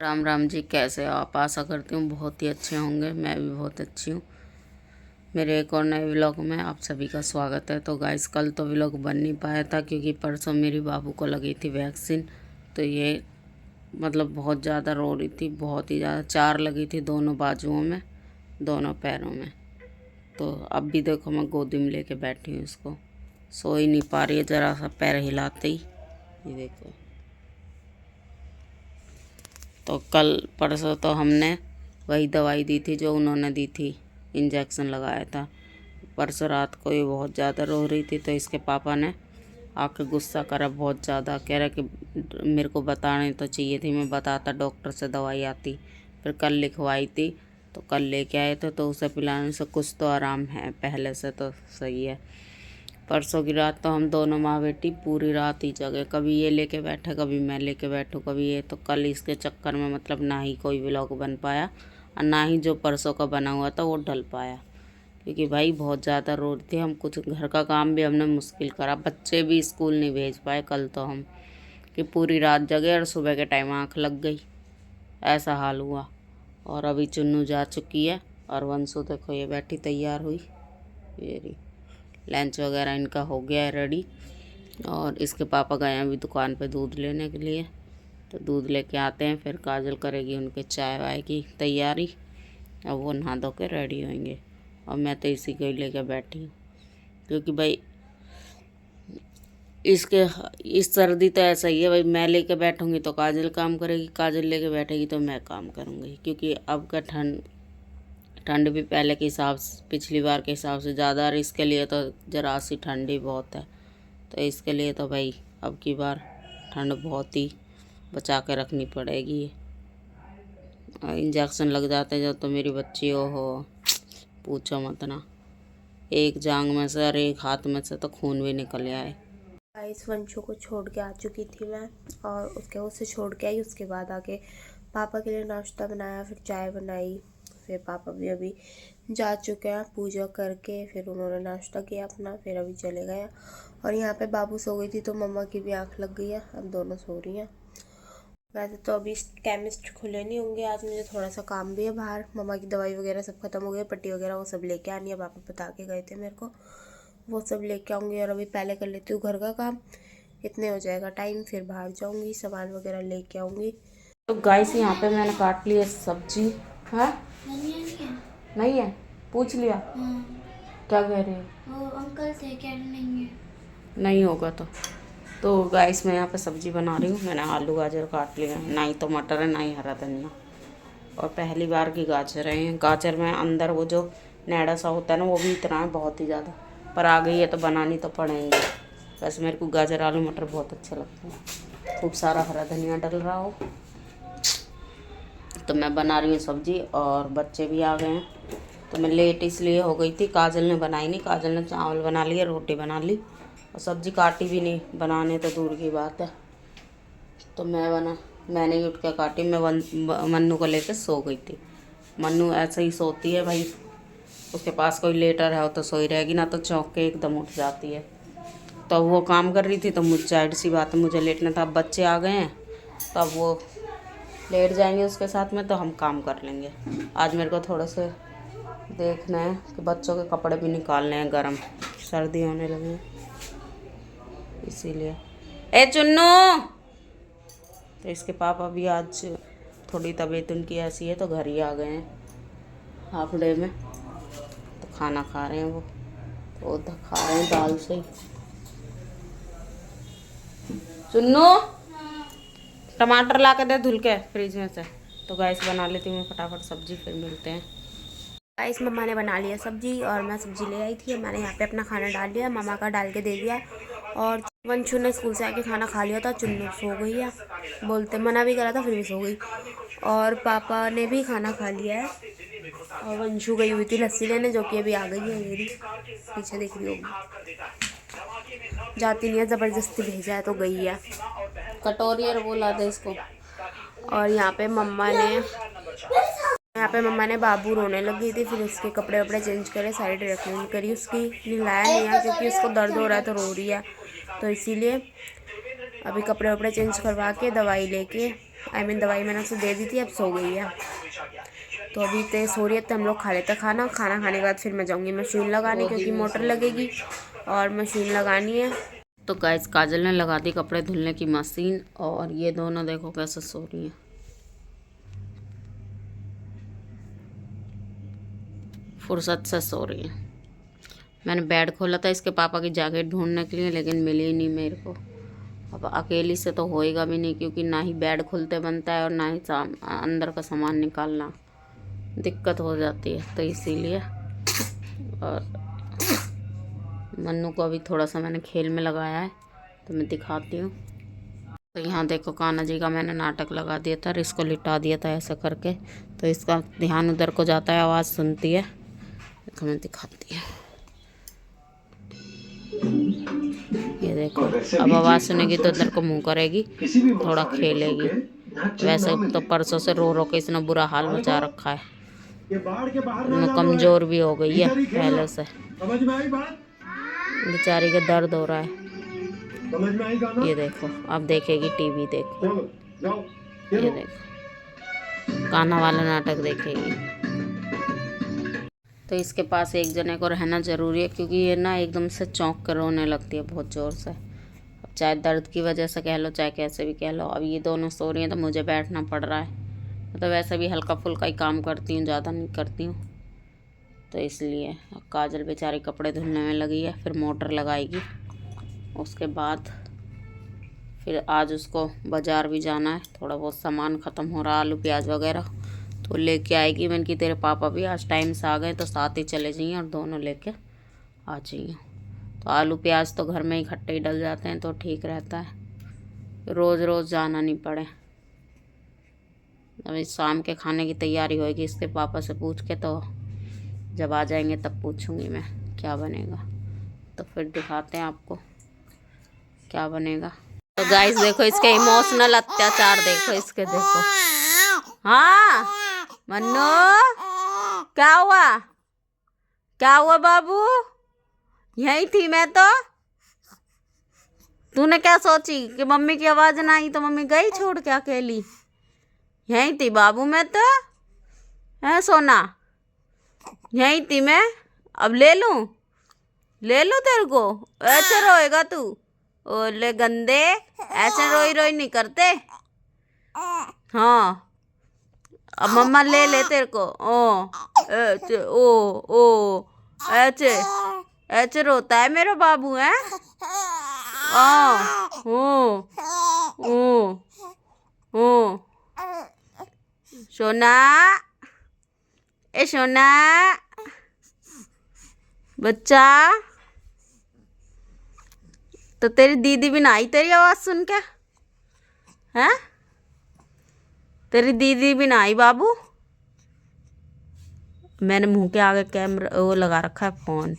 राम राम जी, कैसे हो आप? आशा करती हूँ बहुत ही अच्छे होंगे। मैं भी बहुत अच्छी हूँ। मेरे एक और नए व्लॉग में आप सभी का स्वागत है। तो गाइस, कल तो व्लॉग बन नहीं पाया था क्योंकि परसों मेरी बाबू को लगी थी वैक्सीन। तो ये मतलब बहुत ज़्यादा रो रही थी, बहुत ही ज़्यादा। 4 लगी थी दोनों बाजुओं में, दोनों पैरों में। तो अब भी देखो, मैं गोदी में लेके बैठी हूँ इसको। सो ही नहीं पा रही है, ज़रा सा पैर हिलाते ही। ये देखो। तो कल परसों तो हमने वही दवाई दी थी जो उन्होंने दी थी, इंजेक्शन लगाया था। परसों रात को ये बहुत ज़्यादा रो रही थी, तो इसके पापा ने आके गुस्सा करा बहुत ज़्यादा। कह रहा कि मेरे को बताने तो चाहिए थी, मैं बताता, डॉक्टर से दवाई आती। फिर कल लिखवाई थी, तो कल लेके आए थे। तो उसे पिलाने से कुछ तो आराम है, पहले से तो सही है। परसों की रात तो हम दोनों माँ बेटी पूरी रात ही जगे। कभी ये लेके बैठे, कभी मैं लेके बैठूँ, कभी ये। तो कल इसके चक्कर में मतलब ना ही कोई व्लॉग बन पाया, और ना ही जो परसों का बना हुआ था वो डल पाया, क्योंकि भाई बहुत ज़्यादा रो रही थी। हम कुछ घर का काम भी हमने मुश्किल करा, बच्चे भी स्कूल नहीं भेज पाए कल तो हम, कि पूरी रात जगे और सुबह के टाइम आँख लग गई, ऐसा हाल हुआ। और अभी चुन्नू जा चुकी है, और वंशु देखो ये बैठी तैयार हुई। ये रही, लंच वगैरह इनका हो गया है रेडी। और इसके पापा गए हैं अभी दुकान पे दूध लेने के लिए। तो दूध लेके आते हैं, फिर काजल करेगी उनके चाय वाय की तैयारी। अब वो नहा धो के रेडी होंगे, और मैं तो इसी को ही लेके बैठी हूँ, क्योंकि भाई इसके इस सर्दी तो ऐसा ही है भाई। मैं लेके बैठूँगी तो काजल काम करेगी, काजल लेके बैठेगी तो मैं काम करूँगी। क्योंकि अब का ठंड भी पहले के हिसाब से, पिछली बार के हिसाब से ज़्यादा, और इसके लिए तो ज़रा सी ठंडी बहुत है। तो इसके लिए तो भाई अब की बार ठंड बहुत ही बचा के रखनी पड़ेगी। इंजेक्शन लग जाते जब तो मेरी बच्ची हो पूछो मत ना। एक जांग में से और एक हाथ में से तो खून भी निकल आया है। इस वंशु को छोड़ के आ चुकी थी मैं, और उसके उसे छोड़ के आई। उसके बाद आके पापा के लिए नाश्ता बनाया, फिर चाय बनाई। फिर पापा भी अभी जा चुके हैं पूजा करके, फिर उन्होंने नाश्ता किया अपना, फिर अभी चले गए। और यहाँ पे बाबू सो गई थी तो मम्मा की भी आँख लग गई है, अब दोनों सो रही हैं। वैसे तो अभी केमिस्ट खुले नहीं होंगे, आज मुझे थोड़ा सा काम भी है बाहर। मम्मा की दवाई वगैरह सब खत्म हो गई, पट्टी वगैरह वो सब लेके आनी है, पापा बता के गए थे मेरे को, वो सब लेके आऊँगी। और अभी पहले कर लेती हूँ घर का काम, इतने हो जाएगा टाइम, फिर बाहर जाऊँगी सामान वगैरह लेके आऊँगी। तो गाइस, यहाँ पे मैंने काट ली है सब्जी। है नहीं है? पूछ लिया? क्या कह रहे हो? अंकल थे, क्या नहीं है? नहीं होगा तो गाइस, मैं यहाँ पे सब्जी बना रही हूँ। मैंने आलू गाजर काट लिए हैं, ना ही तो मटर है ना ही हरा धनिया। और पहली बार की गाजर है। गाजर में अंदर वो जो नैड़ा सा होता है ना, वो भी इतना है, बहुत ही ज़्यादा। पर आ गई है तो बनानी तो पड़ेंगी। वैसे मेरे को गाजर आलू मटर बहुत अच्छे लगते हैं, खूब सारा हरा धनिया डल रहा हो। तो मैं बना रही हूँ सब्जी, और बच्चे भी आ गए हैं। तो मैं लेट इसलिए हो गई थी, काजल ने बनाई नहीं। काजल ने चावल बना लिए, रोटी बना ली, और सब्जी काटी भी नहीं, बनाने तो दूर की बात है। तो मैंने ही उठ के काटी। मैं मन्नू को लेकर सो गई थी। मन्नू ऐसे ही सोती है भाई, उसके पास कोई लेटर है तो सोई रहेगी, ना तो चौंक के एकदम उठ जाती है। तो वो काम कर रही थी, तो मुझे जाहिर सी बात है मुझे लेटना था। अब बच्चे आ गए हैं, तो अब वो लेट जाएंगे उसके साथ में, तो हम काम कर लेंगे। आज मेरे को थोड़ा से देखना है कि बच्चों के कपड़े भी निकालने हैं, गर्म सर्दी होने लगी है इसीलिए। ए चुन्नू! तो इसके पापा भी आज थोड़ी तबीयत उनकी ऐसी है, तो घर ही आ गए हैं हाफ डे में। तो खाना खा रहे हैं वो, तो उधर खा रहे हैं दाल से ही। चुन्नू, टमाटर ला के दे धुल के फ्रिज में से। तो गैस बना लेती हूँ मैं फटाफट सब्जी, फिर मिलते हैं। गाइस, मम्मा ने बना लिया सब्जी, और मैं सब्जी ले आई थी। मैंने यहाँ पे अपना खाना डाल दिया, मम्मा का डाल के दे दिया। और वंशु ने स्कूल से आके खाना खा लिया था, चुन्नू सो गई है, बोलते मना भी करा था फिर भी सो गई। और पापा ने भी खाना खा लिया है, और वंशु गई हुई थी लस्सी लेने, जो कि अभी आ गई है। मेरी पीछे देख रही होगी, जाती नहीं है, ज़बरदस्ती भेजा है तो गई है। कटोरी और वो ला दे इसको। और यहाँ पे मम्मा ने बाबू रोने लगी थी, फिर उसके कपड़े वपड़े चेंज करे, सारी ड्रेसिंग करी उसकी, नहलाया नहीं है क्योंकि उसको दर्द हो रहा है तो रो रही है, तो इसीलिए अभी कपड़े वपड़े चेंज करवा के दवाई लेके दवाई मैंने उसे दे दी थी, अब सो गई है। तो अभी तो सो रही है, तो हम लोग खा लेते खाना खाने के बाद फिर मैं जाऊँगी मशीन लगाने, क्योंकि मोटर लगेगी और मशीन लगानी है। तो गाइस काजल ने लगा दी कपड़े धुलने की मशीन, और ये दोनों देखो कैसे सो रही हैं, फुर्सत से सो रही हैं। मैंने बेड खोला था इसके पापा की जैकेट ढूंढने के लिए, लेकिन मिली नहीं मेरे को। अब अकेली से तो होएगा भी नहीं, क्योंकि ना ही बेड खुलते बनता है और ना ही अंदर का सामान निकालना, दिक्कत हो जाती है। तो इसीलिए, और मन्नू को अभी थोड़ा सा मैंने खेल में लगाया है, तो मैं दिखाती हूँ। तो यहाँ देखो कान्हा जी का मैंने नाटक लगा दिया था और इसको लिटा दिया था ऐसा करके, तो इसका ध्यान उधर को जाता है, आवाज़ सुनती है। देखो मैं दिखाती हूँ, ये देखो अब आवाज़ सुनेगी तो उधर को मुँह करेगी, थोड़ा खेलेगी। वैसे तो परसों से रो रो के इसने बुरा हाल मचा रखा है, कमज़ोर भी हो गई है पहले से, बेचारी का दर्द हो रहा है। ये देखो अब देखेगी टीवी, देखो ये देखो कान्हा वाला नाटक देखेगी। तो इसके पास एक जने को रहना ज़रूरी है, क्योंकि ये ना एकदम से चौंक कर रोने लगती है बहुत ज़ोर से। अब चाहे दर्द की वजह से कह लो, चाहे कैसे भी कह लो। अब ये दोनों सो रही हैं तो मुझे बैठना पड़ रहा है। मतलब वैसे भी हल्का फुल्का ही काम करती हूँ, ज़्यादा नहीं करती हूँ, तो इसलिए। काजल बेचारी कपड़े धुलने में लगी है, फिर मोटर लगाएगी। उसके बाद फिर आज उसको बाज़ार भी जाना है, थोड़ा बहुत सामान ख़त्म हो रहा, आलू प्याज वगैरह तो लेके आएगी। मैंने कि तेरे पापा भी आज टाइम से आ गए तो साथ ही चले जाइए और दोनों लेके आ जाइए। तो आलू प्याज तो घर में ही इकट्ठे ही डल जाते हैं, तो ठीक रहता है, रोज़ रोज़ जाना नहीं पड़े। अभी शाम के खाने की तैयारी होएगी इसके पापा से पूछ के, तो जब आ जाएंगे तब पूछूंगी मैं क्या बनेगा, तो फिर दिखाते हैं आपको क्या बनेगा। तो गाइस देखो इसके इमोशनल अत्याचार, देखो इसके, देखो। हाँ मन्नू क्या हुआ, क्या हुआ बाबू? यहीं थी मैं तो। तूने क्या सोची कि मम्मी की आवाज़ ना आई तो मम्मी गई छोड़ के अकेली? यहीं थी बाबू मैं तो, है सोना, यहीं थी मैं। अब ले लूं तेरे को? ऐसे रोएगा तू? ओले गंदे, ऐसे रोई रोई नहीं करते। हाँ अब मम्मा ले तेरे को। ऐसे ऐसे ऐसे रोता है मेरा बाबू, है? सोना, ए सोना बच्चा। तो तेरी दीदी भी ना आई तेरी आवाज़ सुन के, हैं? तेरी दीदी भी ना आई बाबू? मैंने मुंह के आगे कैमरा वो लगा रखा है फ़ोन,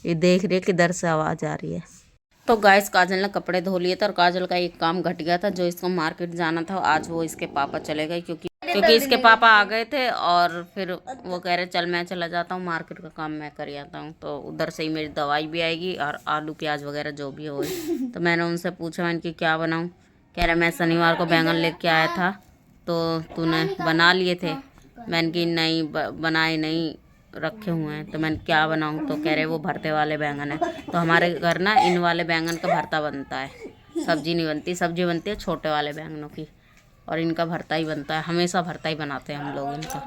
ये देख रही है किधर से आवाज़ आ रही है। तो गाइस काजल ने कपड़े धो लिए थे, और काजल का एक काम घट गया था, जो इसको मार्केट जाना था आज वो इसके पापा चले गए, क्योंकि इसके पापा आ गए थे। और फिर वो कह रहे चल मैं चला जाता हूँ, मार्केट का काम मैं कर आता हूँ, तो उधर से ही मेरी दवाई भी आएगी और आलू प्याज वगैरह जो भी हो। तो मैंने उनसे पूछा मैंने कि क्या बनाऊँ, कह रहे मैं शनिवार को बैंगन लेके आया था तो तूने बना लिए थे। मैंने कि नहीं बनाए नहीं, रखे हुए हैं। तो मैंने क्या बनाऊँ, तो कह रहे वो भरते वाले बैंगन है। तो हमारे घर ना इन वाले बैंगन का भरता बनता है, सब्जी नहीं बनती। सब्जी बनती है छोटे वाले बैंगनों की, और इनका भरता ही बनता है, हमेशा भरता ही बनाते हैं हम लोग इनका,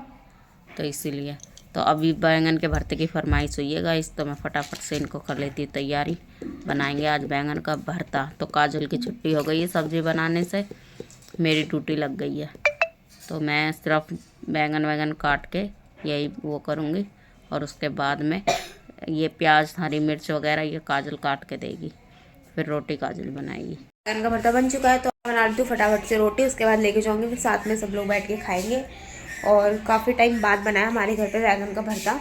तो इसीलिए। तो अभी बैंगन के भरते की फरमाइश हुई है गाइस, तो मैं फटाफट से इनको कर लेती हूँ तैयारी। बनाएंगे आज बैंगन का भरता। तो काजल की छुट्टी हो गई है सब्जी बनाने से, मेरी ड्यूटी लग गई है, तो मैं सिर्फ बैंगन वैगन काट के यही वो करूँगी, और उसके बाद में ये प्याज हरी मिर्च वगैरह ये काजल काट के देगी, फिर रोटी काजल बनाएगी। बैंगन का भरता बन चुका है, तो बना लेती हूँ फटाफट से रोटी, उसके बाद लेके जाऊँगी, फिर साथ में सब लोग बैठ के खाएंगे। और काफ़ी टाइम बाद बनाया हमारे घर पे बैंगन का भरता।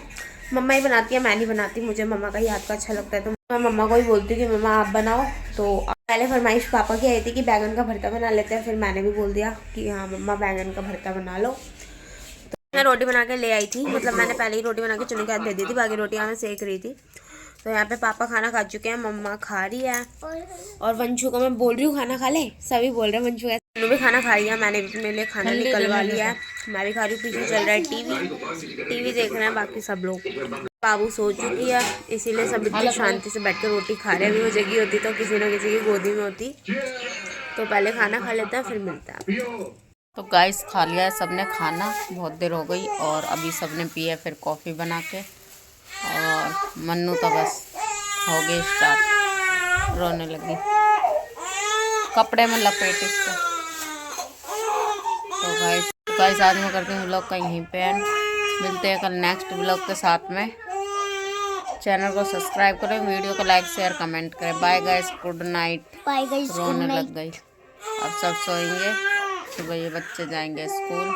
मम्मा ही बनाती है, मैं नहीं बनाती, मुझे मम्मा का ही हाथ का अच्छा लगता है, तो मैं मम्मा को ही बोलती हूँ कि मम्मा आप बनाओ। तो पहले फरमाइश पापा की आई थी कि बैंगन का भरता बना लेते हैं, फिर मैंने भी बोल दिया कि हाँ मम्मा बैंगन का भरता बना लो। तो मैं रोटी बना के ले आई थी, मतलब मैंने पहले ही रोटी बना के चुने के हाथ दे दी थी, बाकी रोटियाँ मैं सेक रही थी। तो यहाँ पे पापा खाना खा चुके हैं, मम्मा खा रही है, और वंशु को मैं बोल रही हूँ खाना खा ले, सभी बोल रहे हैं वंशु उन्होंने भी खाना खा लिया, मैंने भी अपने लिए खाना निकलवा लिया है। मैं भी खा रही हूँ। पीछे चल रहा है टीवी देख रहे हैं बाकी सब लोग। बाबू सो चुकी है, इसीलिए सब इतनी शांति से बैठ कर रोटी खा रहे हैं। अभी वो जगी होती तो किसी न किसी की गोदी में होती। तो पहले खाना खा लेते हैं, फिर मिलता है। तो गाइस खा लिया है सबने खाना, बहुत देर हो गई। और अभी सबने पिया फिर कॉफ़ी बना के। और मन्नू तो बस हो गई स्टार्ट, रोने लगी, कपड़े में लपेट इसको। तो गाइस आज मैं करती हूँ व्लॉग का यहीं पे एंड। मिलते हैं कल नेक्स्ट व्लॉग के साथ में। चैनल को सब्सक्राइब करें, वीडियो को लाइक शेयर कमेंट करें। Bye guys, good night. रोने लग गई। अब सब सोएंगे, सुबह ये बच्चे जाएंगे स्कूल।